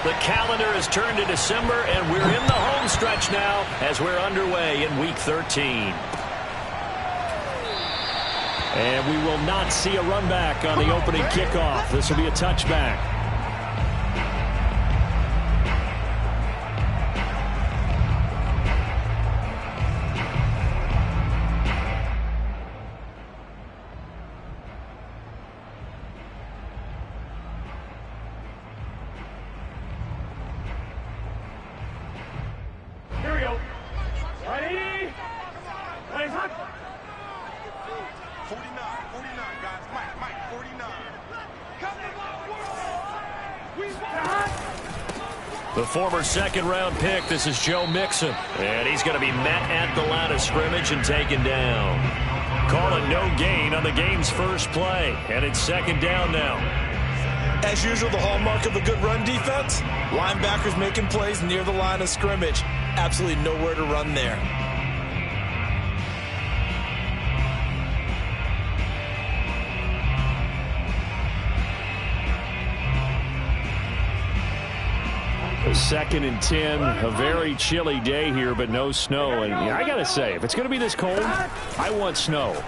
The calendar has turned to December, and we're in the home stretch now as we're underway in Week 13. And we will not see a run back on the opening kickoff. This will be a touchback. Here we go. Ready? Ready, hot. 49, guys. Mike, 49. The former second-round pick, this is Joe Mixon. And he's going to be met at the line of scrimmage and taken down. Call it no gain on the game's first play. And it's second down now. As usual, the hallmark of a good run defense, linebackers making plays near the line of scrimmage. Absolutely nowhere to run there. A 2nd and 10, a very chilly day here, but no snow. And I got to say, if it's going to be this cold, I want snow.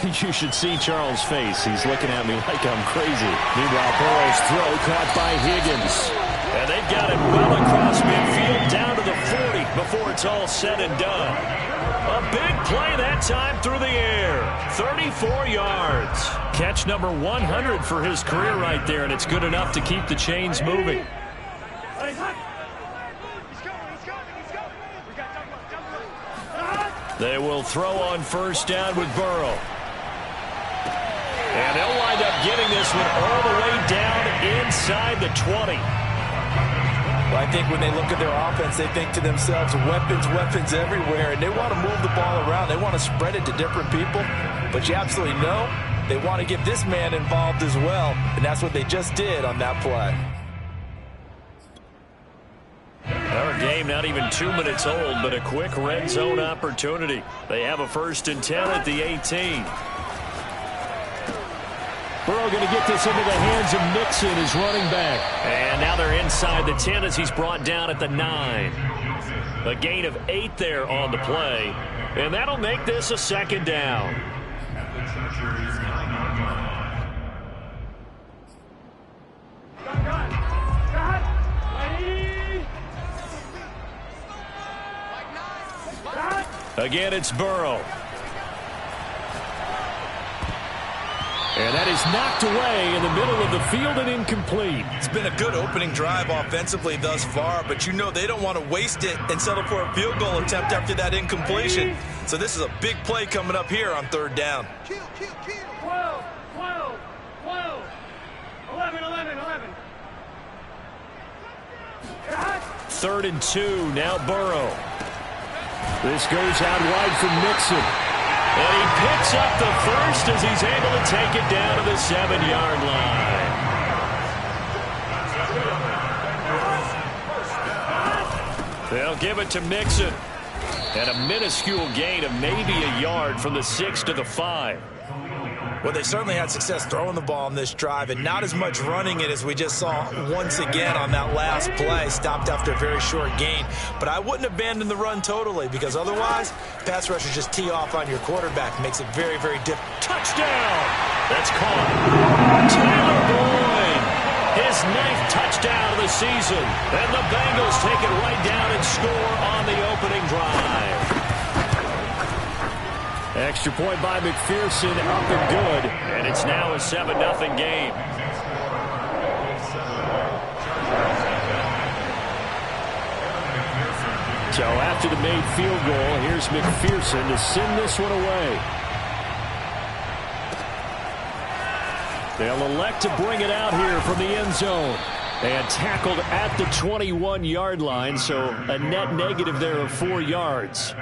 You should see Charles' face. He's looking at me like I'm crazy. Meanwhile, Burrow's throw caught by Higgins. And they've got it well across midfield down to the 40 before it's all said and done. A big play that time through the air. 34 yards. Catch number 100 for his career right there, and it's good enough to keep the chains moving. They will throw on first down with Burrow. And they'll wind up getting this one all the way down inside the 20. Well, I think when they look at their offense, they think to themselves, weapons everywhere, and they want to move the ball around. They want to spread it to different people, but you absolutely know they want to get this man involved as well, and that's what they just did on that play. Our game not even 2 minutes old, but a quick red zone opportunity. They have a 1st and 10 at the 18. Burrow going to get this into the hands of Mixon, his running back. And now they're inside the 10 as he's brought down at the 9. A gain of 8 there on the play. And that'll make this a 2nd down. Again, it's Burrow. And that is knocked away in the middle of the field and incomplete. It's been a good opening drive offensively thus far, but you know they don't want to waste it and settle for a field goal attempt after that incompletion. So this is a big play coming up here on 3rd down. 12, 11. 3rd and 2, now Burrow. This goes out wide for Mixon. And he picks up the first as he's able to take it down to the 7-yard line. They'll give it to Mixon. And a minuscule gain of maybe a yard from the 6 to the 5. Well, they certainly had success throwing the ball on this drive and not as much running it as we just saw once again on that last play. Stopped after a very short gain. But I wouldn't abandon the run totally because otherwise, pass rushers just tee off on your quarterback. Makes it very, very difficult. Touchdown! That's caught. Tyler Boyd. His 9th touchdown of the season. And the Bengals take it right down and score on the opening drive. Extra point by McPherson, up and good. And it's now a 7-0 game. So after the made field goal, here's McPherson to send this one away. They'll elect to bring it out here from the end zone. And tackled at the 21-yard line, so a net negative there of 4 yards.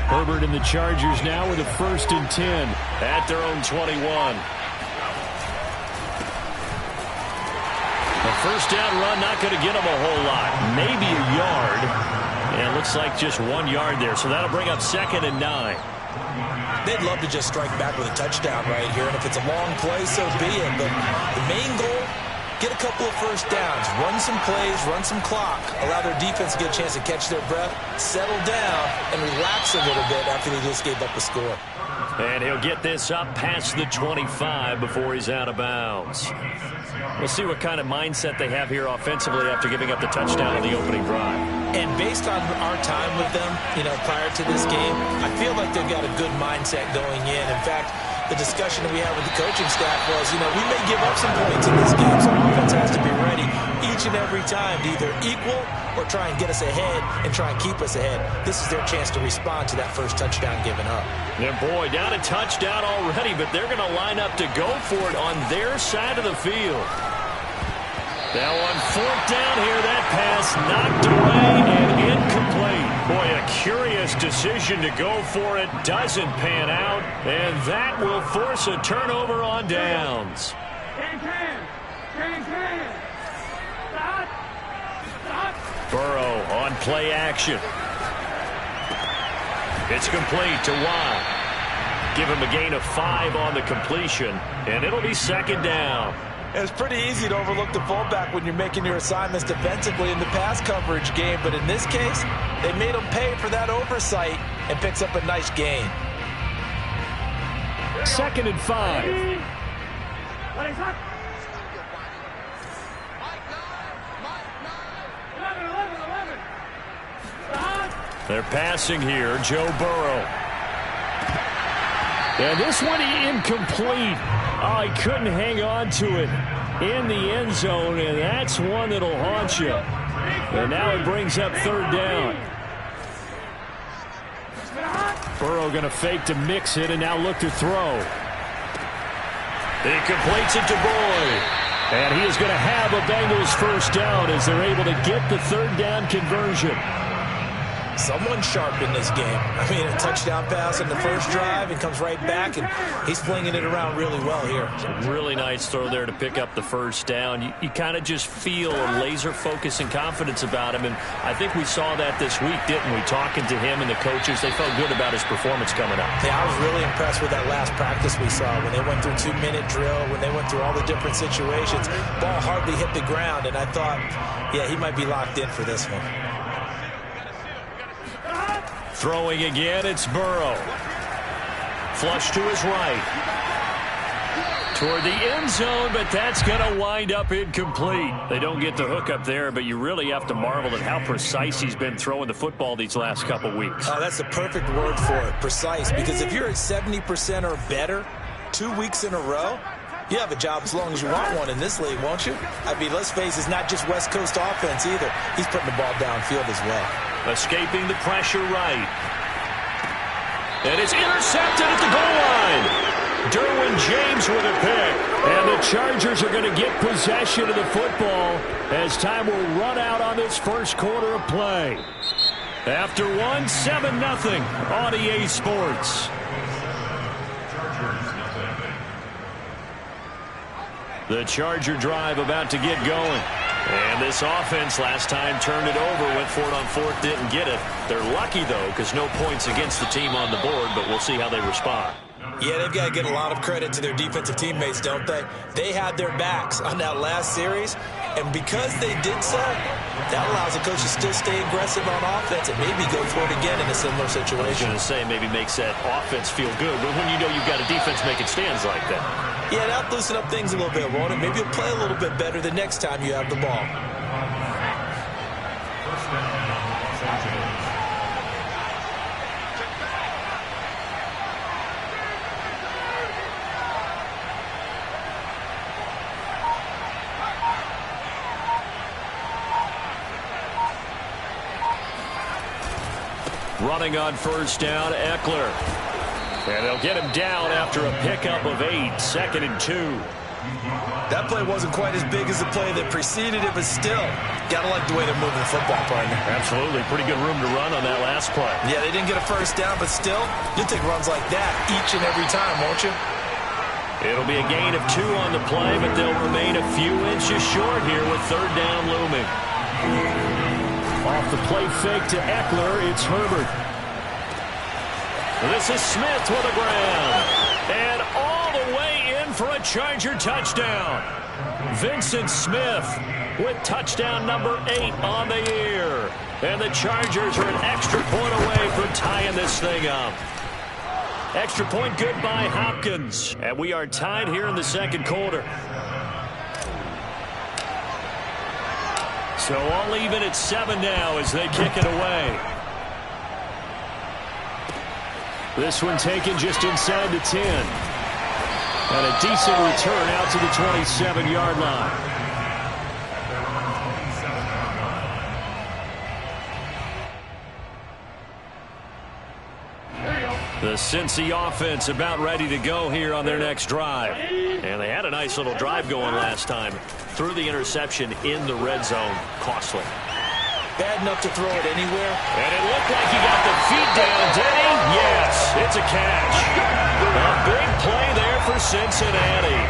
Herbert and the Chargers now with a 1st and 10 at their own 21. A 1st down run, not going to get them a whole lot. Maybe a yard. And it looks like just 1 yard there. So that'll bring up 2nd and 9. They'd love to just strike back with a touchdown right here. And if it's a long play, so be it. But the main goal, get a couple of 1st downs. Run some plays, run some clock. Allow their defense to get a chance to catch their breath, settle down, and relax a little bit after they just gave up a score. And he'll get this up past the 25 before he's out of bounds. We'll see what kind of mindset they have here offensively after giving up the touchdown on the opening drive. And based on our time with them, prior to this game, I feel like they've got a good mindset going in. In fact, the discussion that we had with the coaching staff was, we may give up some points in this game, so offense has to be ready each and every time to either equal or try and get us ahead and try and keep us ahead. This is their chance to respond to that first touchdown given up. And boy, down a touchdown already, but they're going to line up to go for it on their side of the field. Now on 4th down here, that pass knocked away and incomplete. Boy, a curious decision to go for it. Doesn't pan out, and that will force a turnover on downs. Burrow on play action. It's complete to Watt. Give him a gain of 5 on the completion, and it'll be 2nd down. It's pretty easy to overlook the fullback when you're making your assignments defensively in the pass coverage game, but in this case, they made him pay for that oversight and picks up a nice gain. 2nd and 5. They're passing here, Joe Burrow. And this one incomplete. Oh, he couldn't hang on to it in the end zone, and that's one that'll haunt you. And now it brings up 3rd down. Burrow going to fake to mix it and now look to throw. He completes it to Boyd. And he is going to have a Bengals 1st down as they're able to get the 3rd down conversion. Someone sharp in this game. I mean, a touchdown pass on the first drive and comes right back, and he's flinging it around really well here. It's a really nice throw there to pick up the 1st down. You kind of just feel a laser focus and confidence about him, and I think we saw that this week, didn't we? Talking to him and the coaches, they felt good about his performance coming up. Yeah, I was really impressed with that last practice we saw when they went through 2-minute drill, when they went through all the different situations. Ball hardly hit the ground, and I thought, yeah, he might be locked in for this one. Throwing again, it's Burrow. Flush to his right. Toward the end zone, but that's going to wind up incomplete. They don't get the hook up there, but you really have to marvel at how precise he's been throwing the football these last couple weeks. Oh, that's the perfect word for it, precise, because if you're at 70% or better 2 weeks in a row, you have a job as long as you want one in this league, won't you? I mean, let's face it, it's not just West Coast offense either. He's putting the ball downfield as well. Escaping the pressure right. And it's intercepted at the goal line. Derwin James with a pick. And the Chargers are going to get possession of the football as time will run out on this 1st quarter of play. After 7-0 on EA Sports. The Charger drive about to get going. And this offense last time turned it over, went for it on 4th, didn't get it. They're lucky, though, because no points against the team on the board, but we'll see how they respond. Yeah, they've got to get a lot of credit to their defensive teammates, don't they? They had their backs on that last series, and because they did so, that allows the coach to still stay aggressive on offense and maybe go for it again in a similar situation. I was going to say maybe makes that offense feel good, but when you know you've got a defense making stands like that. Yeah, that'll loosen up things a little bit, won't it? Maybe you'll play a little bit better the next time you have the ball. Running on 1st down, Eckler. And they'll get him down after a pickup of 8, 2nd and 2. That play wasn't quite as big as the play that preceded it, but still, gotta like the way they're moving the football, partner. Absolutely. Pretty good room to run on that last play. Yeah, they didn't get a first down, but still, you'll take runs like that each and every time, won't you? It'll be a gain of 2 on the play, but they'll remain a few inches short here with third down looming. Off the play fake to Eckler, it's Herbert. This is Smith with a ground. And all the way in for a Charger touchdown. Vincent Smith with touchdown number 8 on the year. And the Chargers are an extra point away from tying this thing up. Extra point good by Hopkins. And we are tied here in the second quarter. So all even at 7 now as they kick it away. This one taken just inside the 10. And a decent return out to the 27-yard line. The Cincy offense about ready to go here on their next drive. And they had a nice little drive going last time. Threw the interception in the red zone. Costly. Bad enough to throw it anywhere. And it looked like he got the feet down, did he? Yes, it's a catch. A big play there for Cincinnati.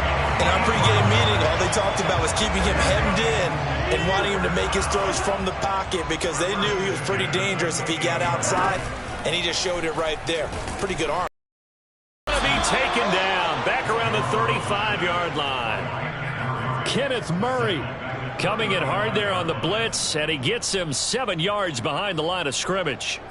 In our pregame meeting, all they talked about was keeping him hemmed in and wanting him to make his throws from the pocket because they knew he was pretty dangerous if he got outside, and he just showed it right there. Pretty good arm. Going to be taken down back around the 35-yard line. Kenneth Murray coming in hard there on the blitz, and he gets him 7 yards behind the line of scrimmage.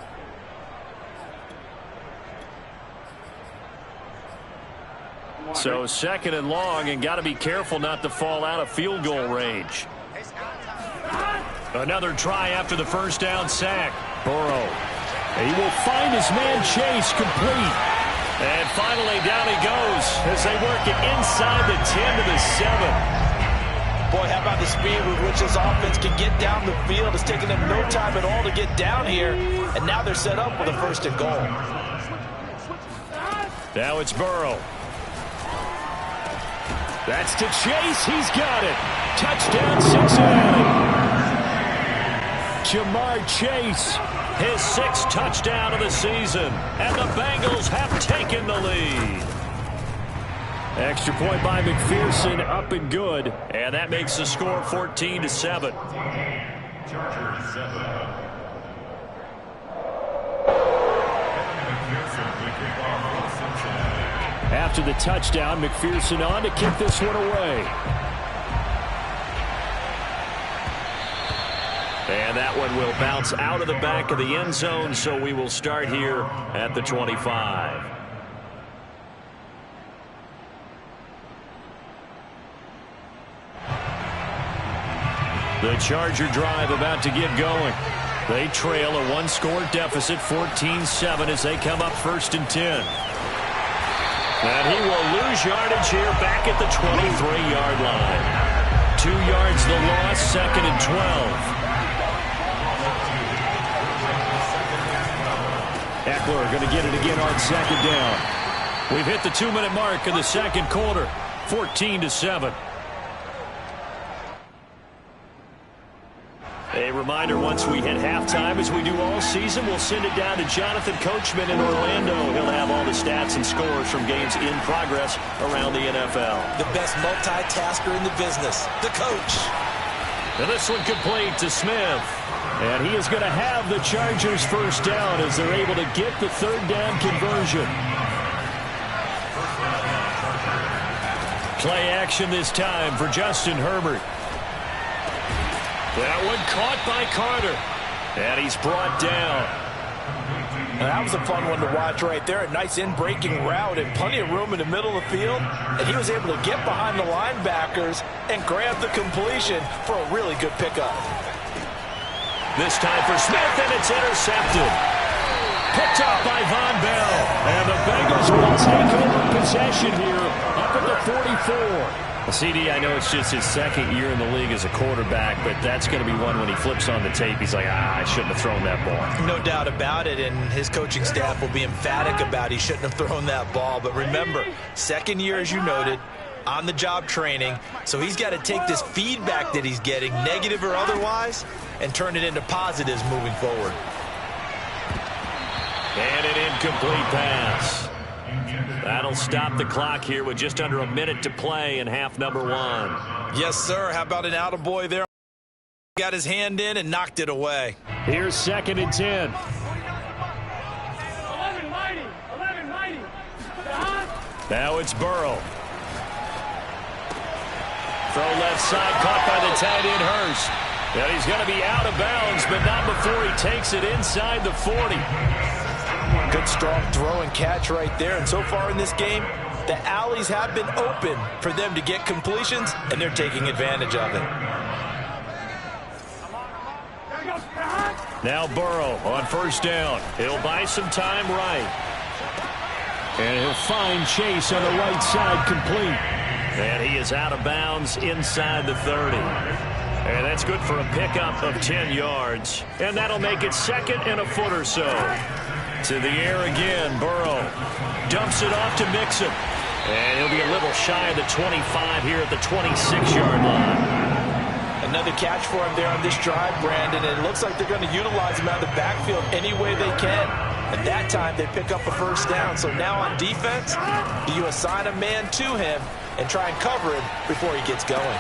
So second and long, and got to be careful not to fall out of field goal range. Another try after the first down sack. Burrow. He will find his man Chase complete. And finally down he goes as they work it inside the 10 to the 7. Boy, how about the speed with which this offense can get down the field? It's taken them no time at all to get down here, and now they're set up with a first and goal. Now it's Burrow. That's to Chase. He's got it. Touchdown, Cincinnati. Jamar Chase, his 6th touchdown of the season, and the Bengals have taken the lead. Extra point by McPherson, up and good, and that makes the score 14 to 7. After the touchdown, McPherson on to kick this one away. And that one will bounce out of the back of the end zone, so we will start here at the 25. The Charger drive about to get going. They trail a 1-score deficit, 14-7, as they come up 1st and 10. And he will lose yardage here back at the 23-yard line. 2 yards the loss, 2nd and 12. Eckler going to get it again on 2nd down. We've hit the 2-minute mark in the second quarter, 14 to 7. A reminder, once we hit halftime, as we do all season, we'll send it down to Jonathan Coachman in Orlando. He'll have all the stats and scores from games in progress around the NFL. The best multitasker in the business, the coach. And this one complete to Smith. And he is going to have the Chargers first down as they're able to get the 3rd down conversion. Play action this time for Justin Herbert. That one caught by Carter. And he's brought down. And that was a fun one to watch right there. A nice in-breaking route and plenty of room in the middle of the field. And he was able to get behind the linebackers and grab the completion for a really good pickup. This time for Smith, and it's intercepted. Picked up by Von Bell. And the Bengals will take over possession here up at the 44. CD, I know it's just his 2nd year in the league as a quarterback, but that's going to be one when he flips on the tape. He's like, I shouldn't have thrown that ball. No doubt about it, and his coaching staff will be emphatic about he shouldn't have thrown that ball. But remember, 2nd year, as you noted, on-the-job training, so he's got to take this feedback that he's getting, negative or otherwise, and turn it into positives moving forward. And an incomplete pass. That'll stop the clock here with just under a minute to play in half number 1. Yes, sir. How about an attaboy there? Got his hand in and knocked it away. Here's 2nd and 10. 11 mighty. Now it's Burrow. Throw left side, caught by the tight end Hurst. And he's going to be out of bounds, but not before he takes it inside the 40. Good strong throw and catch right there. And so far in this game, the alleys have been open for them to get completions, and they're taking advantage of it. Now Burrow on 1st down. He'll buy some time right. And he'll find Chase on the right side complete. And he is out of bounds inside the 30. And that's good for a pickup of 10 yards. And that'll make it 2nd and a foot or so. To the air again, Burrow dumps it off to Mixon. And he'll be a little shy of the 25 here at the 26-yard line. Another catch for him there on this drive, Brandon. And it looks like they're going to utilize him out of the backfield any way they can. And that time they pick up a 1st down. So now on defense, do you assign a man to him and try and cover him before he gets going?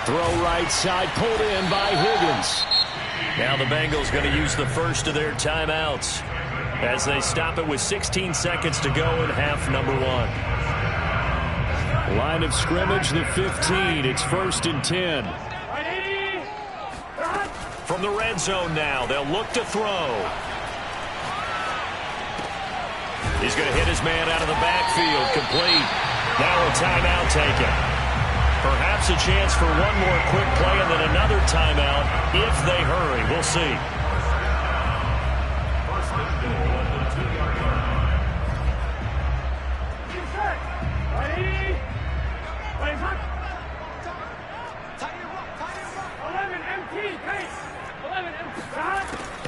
Throw right side, pulled in by Higgins. Now the Bengals going to use the first of their timeouts as they stop it with 16 seconds to go in half number 1. Line of scrimmage, the 15. It's 1st and 10. From the red zone now, they'll look to throw. He's going to hit his man out of the backfield, complete. Now a timeout taken. Perhaps a chance for one more quick play and then another timeout if they hurry. We'll see.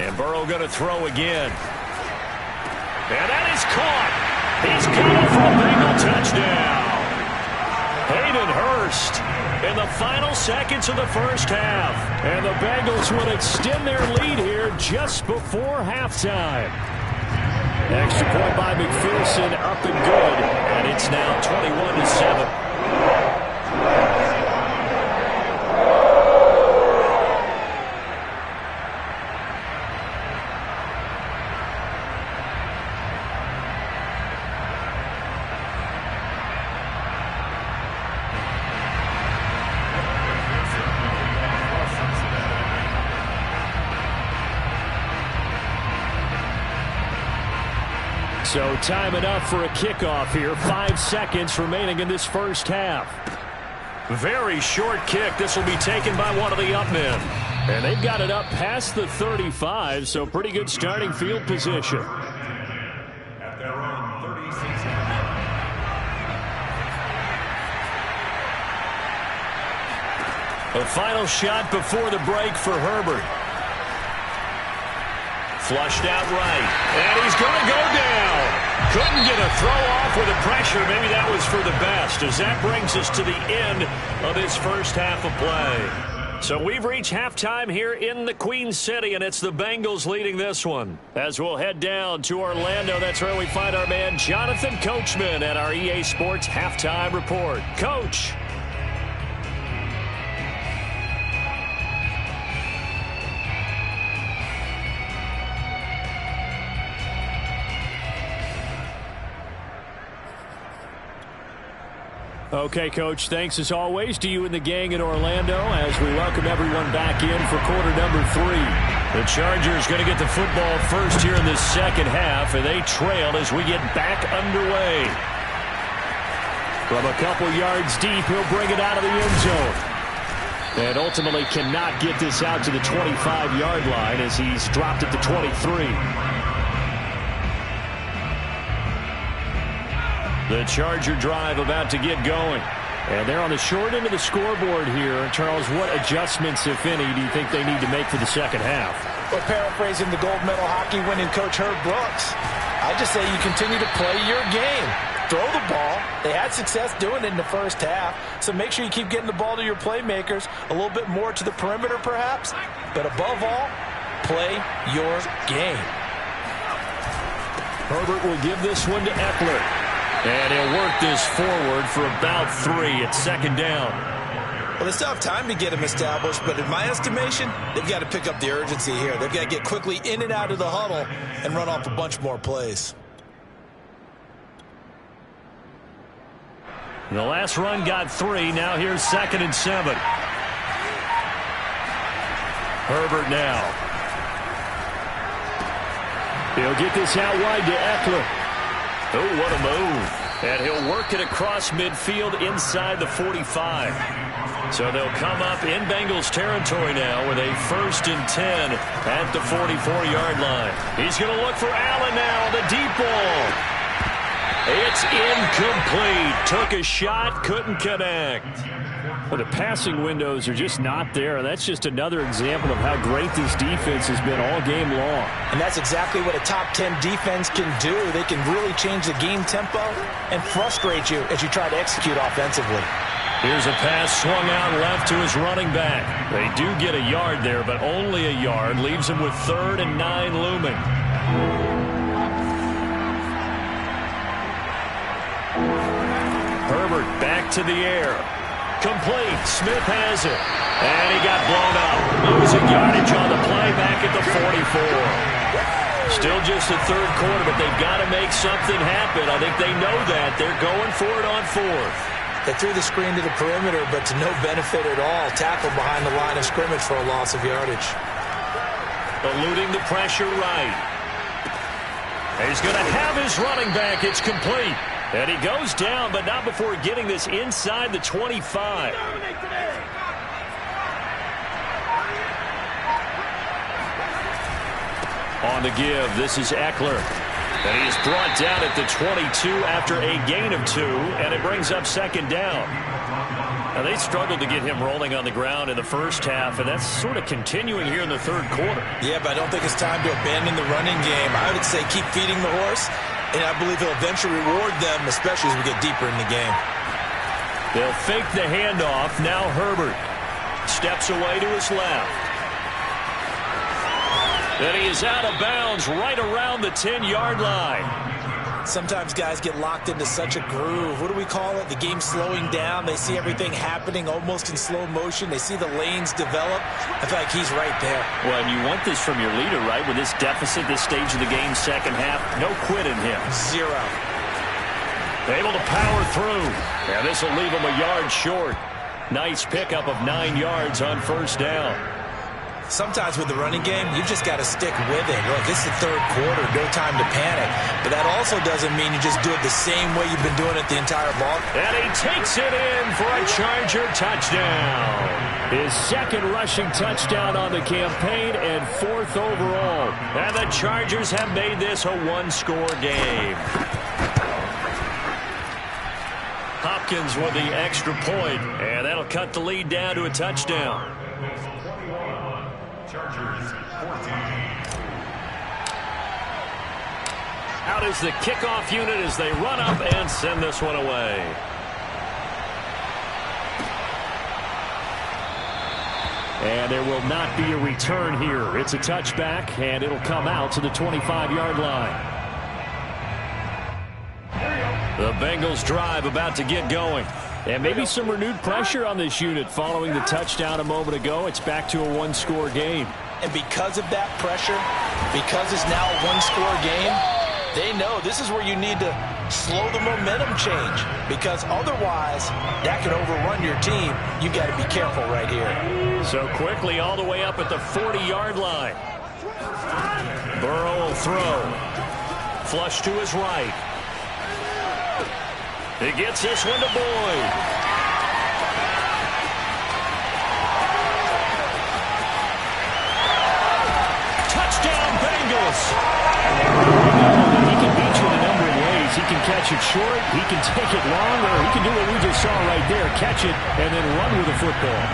And Burrow going to throw again. And that is caught. He's got it for a Bengal touchdown. Hayden Hurst in the final seconds of the 1st half. And the Bengals would extend their lead here just before halftime. Extra point by McPherson, up and good. And it's now 21-7. So time enough for a kickoff here. 5 seconds remaining in this 1st half. Very short kick. This will be taken by one of the up men. And they've got it up past the 35, so pretty good starting field position. At their own 36. A final shot before the break for Herbert. Flushed out right. And he's going to go down. Couldn't get a throw off with the pressure. Maybe that was for the best, as that brings us to the end of this 1st half of play. So we've reached halftime here in the Queen City, and it's the Bengals leading this one. As we'll head down to Orlando, that's where we find our man Jonathan Coachman at our EA Sports Halftime Report. Coach. Okay, Coach, thanks as always to you and the gang in Orlando as we welcome everyone back in for quarter number 3. The Chargers going to get the football first here in the 2nd half, and they trail as we get back underway. From a couple yards deep, he'll bring it out of the end zone. And ultimately cannot get this out to the 25-yard line as he's dropped it to 23. The Charger drive about to get going. And they're on the short end of the scoreboard here. Charles, what adjustments, if any, do you think they need to make for the 2nd half? Well, paraphrasing the gold medal hockey winning coach Herb Brooks, I just say you continue to play your game. throw the ball. They had success doing it in the first half, so make sure you keep getting the ball to your playmakers, a little bit more to the perimeter perhaps, but above all, play your game. Herbert will give this one to Eckler. And he'll work this forward for about 3 at second down. Well, they still have time to get him established, but in my estimation, they've got to pick up the urgency here. They've got to get quickly in and out of the huddle and run off a bunch more plays. The last run got 3. Now here's 2nd and 7. Herbert now. He'll get this out wide to Eckler. Oh, what a move. And he'll work it across midfield inside the 45. So they'll come up in Bengals territory now with a 1st and 10 at the 44-yard line. He's going to look for Allen now on the deep ball. It's incomplete. Took a shot, couldn't connect. Well, the passing windows are just not there. That's just another example of how great this defense has been all game long. And that's exactly what a top 10 defense can do. They can really change the game tempo and frustrate you as you try to execute offensively. Here's a pass swung out left to his running back. They do get a yard there, but only a yard. Leaves him with 3rd and 9 looming. Herbert back to the air. Complete. Smith has it. And he got blown up. Losing yardage on the play back at the 44. Still just the 3rd quarter, but they've got to make something happen. I think they know that. They're going for it on 4th. They threw the screen to the perimeter, but to no benefit at all. Tackled behind the line of scrimmage for a loss of yardage. Eluding the pressure right. He's going to have his running back. It's complete. And he goes down, but not before getting this inside the 25. On the give, this is Eckler. And he is brought down at the 22 after a gain of 2, and it brings up 2nd down. Now, they struggled to get him rolling on the ground in the first half, and that's sort of continuing here in the 3rd quarter. Yeah, but I don't think it's time to abandon the running game. I would say keep feeding the horse. And I believe he'll eventually reward them, especially as we get deeper in the game. They'll fake the handoff. Now Herbert steps away to his left. And he is out of bounds right around the 10-yard line. Sometimes guys get locked into such a groove. What do we call it? The game's slowing down. They see everything happening almost in slow motion. They see the lanes develop. I feel like he's right there. Well, and you want this from your leader, right? With this deficit, this stage of the game, second half, no quit in him. 0. Able to power through. And this will leave him a yard short. Nice pickup of 9 yards on 1st down. Sometimes with the running game, you've just got to stick with it. Look, it's the 3rd quarter, no time to panic. But that also doesn't mean you just do it the same way you've been doing it the entire ball. And he takes it in for a Charger touchdown. His 2nd rushing touchdown on the campaign and 4th overall. And the Chargers have made this a 1-score game. Hopkins with the extra point, and that'll cut the lead down to a touchdown. Chargers 14. Out is the kickoff unit as they run up and send this one away. And there will not be a return here. It's a touchback, and it'll come out to the 25-yard line. The Bengals drive about to get going. And maybe some renewed pressure on this unit following the touchdown a moment ago. It's back to a 1-score game. And because of that pressure, because it's now a 1-score game, they know this is where you need to slow the momentum change. Because otherwise, that can overrun your team. You've got to be careful right here. So quickly all the way up at the 40-yard line. Burrow will throw. Flush to his right. He gets this one to Boyd. Touchdown, Bengals. He can beat you in a number of ways. He can catch it short, he can take it long, or he can do what we just saw right there, catch it and then run with the football.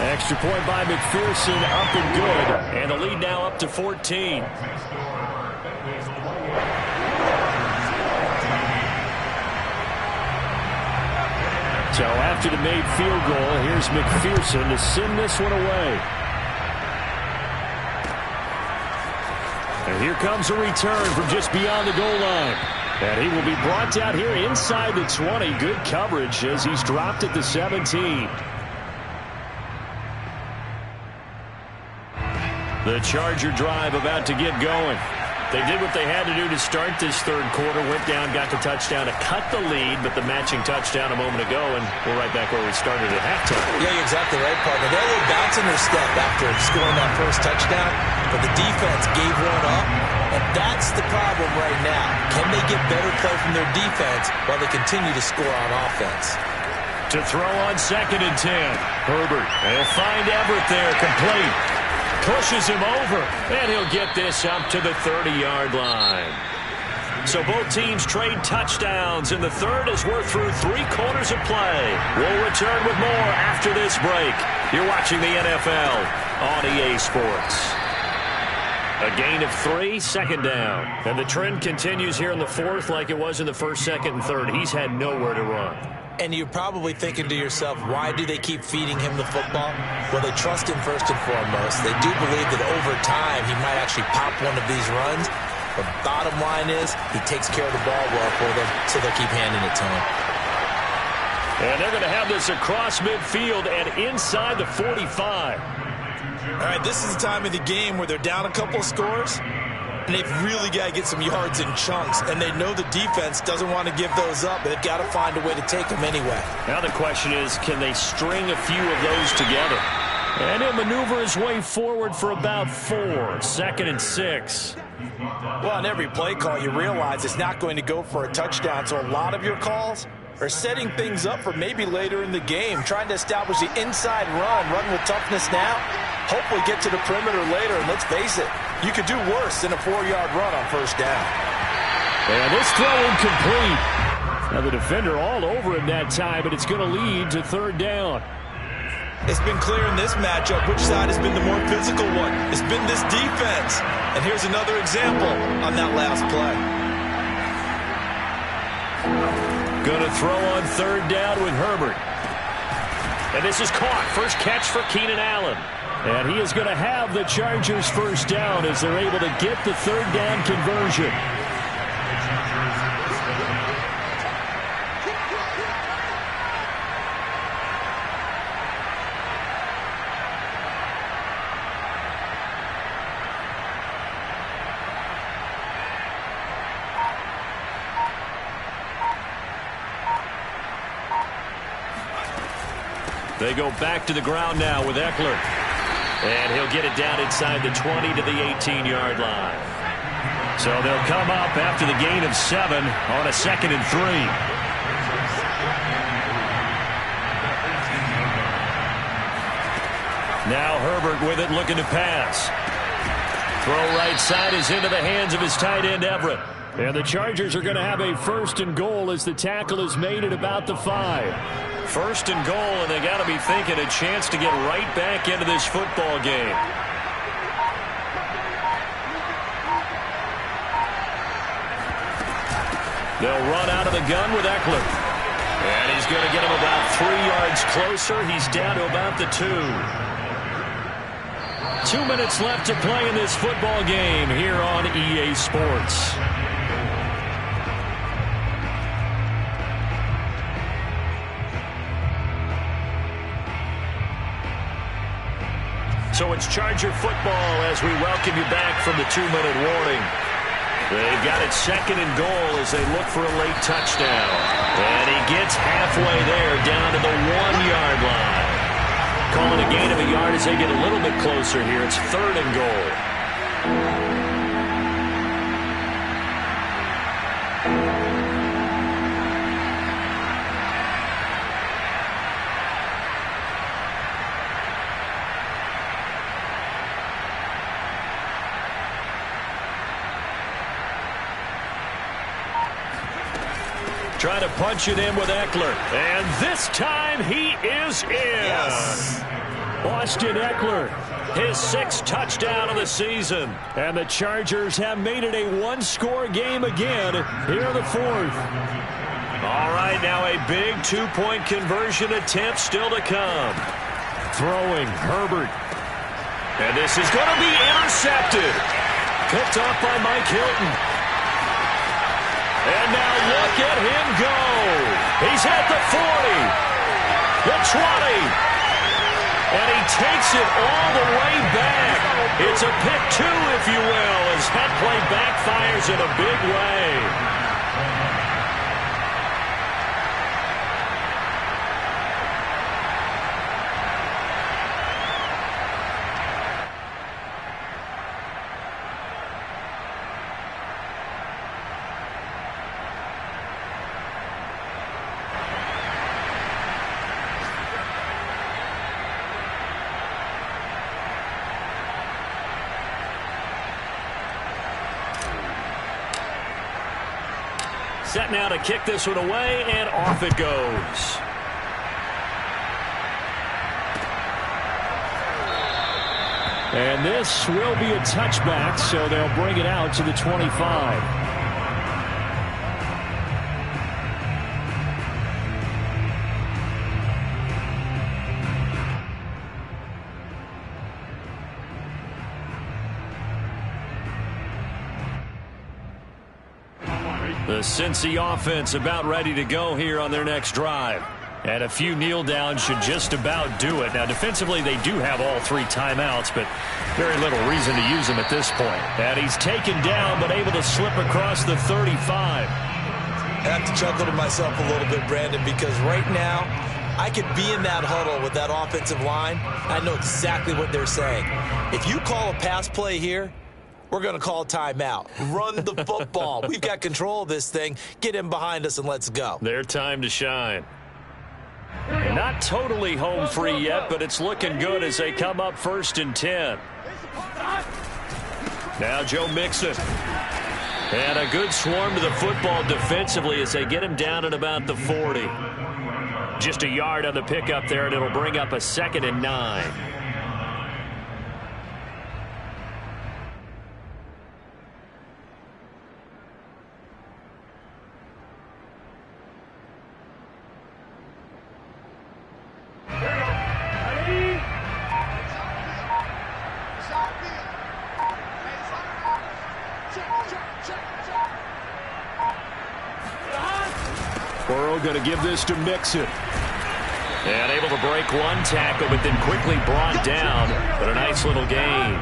Extra point by McPherson, up and good. And the lead now up to 14. So after the made field goal, here's McPherson to send this one away. And here comes a return from just beyond the goal line. And he will be brought down here inside the 20. Good coverage as he's dropped at the 17. The Charger drive about to get going. They did what they had to do to start this third quarter. Went down, got the touchdown to cut the lead, but the matching touchdown a moment ago, and we're right back where we started at halftime. Yeah, you're exactly right, partner. They're a little bounce in their step after scoring that first touchdown, but the defense gave one up, and that's the problem right now. Can they get better play from their defense while they continue to score on offense? To throw on 2nd and 10. Herbert, they'll find Everett there, complete. Pushes him over, and he'll get this up to the 30-yard line. So both teams trade touchdowns in the third as we're through 3 quarters of play. We'll return with more after this break. You're watching the NFL on EA Sports. A gain of 3, 2nd down. And the trend continues here in the fourth like it was in the first, 2nd, and 3rd. He's had nowhere to run. And you're probably thinking to yourself, why do they keep feeding him the football? Well, they trust him first and foremost. They do believe that over time he might actually pop one of these runs. But bottom line is he takes care of the ball well for them, so they'll keep handing it to him. And they're going to have this across midfield and inside the 45. All right, this is the time of the game where they're down a couple of scores. And they've really got to get some yards in chunks. And they know the defense doesn't want to give those up. But they've got to find a way to take them anyway. Now the question is, can they string a few of those together? And he'll maneuver his way forward for about 4. 2nd and 6. Well, on every play call, you realize it's not going to go for a touchdown. So a lot of your calls are setting things up for maybe later in the game. Trying to establish the inside run with toughness now. Hopefully get to the perimeter later. And let's face it, you could do worse than a 4-yard run on first down. And this throw incomplete. Now the defender all over him that time, but it's going to lead to 3rd down. It's been clear in this matchup which side has been the more physical one. It's been this defense. And here's another example on that last play. Going to throw on 3rd down with Herbert. And this is caught. First catch for Keenan Allen. And he is going to have the Chargers first down as they're able to get the 3rd down conversion. They go back to the ground now with Eckler. And he'll get it down inside the 20 to the 18-yard line. So they'll come up after the gain of 7 on a 2nd and 3. Now Herbert with it, looking to pass. Throw right side is into the hands of his tight end Everett. And the Chargers are going to have a 1st and goal as the tackle is made at about the 5. 1st and goal, and they got to be thinking a chance to get right back into this football game. They'll run out of the gun with Eckler. And he's going to get him about 3 yards closer. He's down to about the 2. 2 minutes left to play in this football game here on EA Sports. So it's Charger football as we welcome you back from the 2-minute warning. They've got it 2nd and goal as they look for a late touchdown. And he gets halfway there down to the 1-yard line. Calling a gain of a yard as they get a little bit closer here. It's 3rd and goal. Trying to punch it in with Eckler. And this time he is in. Yes. Austin Eckler, his 6th touchdown of the season. And the Chargers have made it a 1-score game again here in the 4th. All right, now a big two-point conversion attempt still to come. Throwing, Herbert. And this is going to be intercepted. Picked off by Mike Hilton. And now look at him go. He's at the 40, the 20. And he takes it all the way back. It's a pick two, if you will, as that play backfires in a big way. Set now to kick this one away, and off it goes. And this will be a touchback, so they'll bring it out to the 25. The Cincy offense about ready to go here on their next drive. And a few kneel downs should just about do it. Now, defensively, they do have all three timeouts, but very little reason to use them at this point. And he's taken down, but able to slip across the 35. I have to chuckle to myself a little bit, Brandon, because right now, I could be in that huddle with that offensive line. I know exactly what they're saying. If you call a pass play here, we're going to call timeout. Run the football. We've got control of this thing. Get in behind us and let's go. Their time to shine. Not totally home free yet, but it's looking good as they come up 1st and 10. Now Joe Mixon. And a good swarm to the football defensively as they get him down at about the 40. Just a yard on the pickup there, and it'll bring up a 2nd and 9. Burrow going to give this to Mixon. And able to break one tackle, but then quickly brought down. But a nice little gain.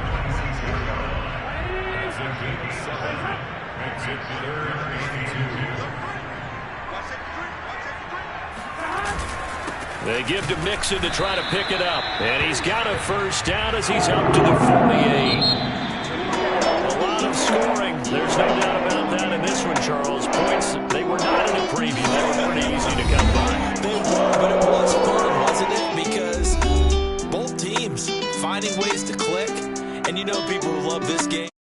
They give to Mixon to try to pick it up. And he's got a first down as he's up to the 48. A lot of scoring. There's no doubt about that in this one, Charles. Points, they were not in the preview. They were pretty easy to come by. They were, but it was fun, wasn't it? Because both teams finding ways to click. And you know people who love this game.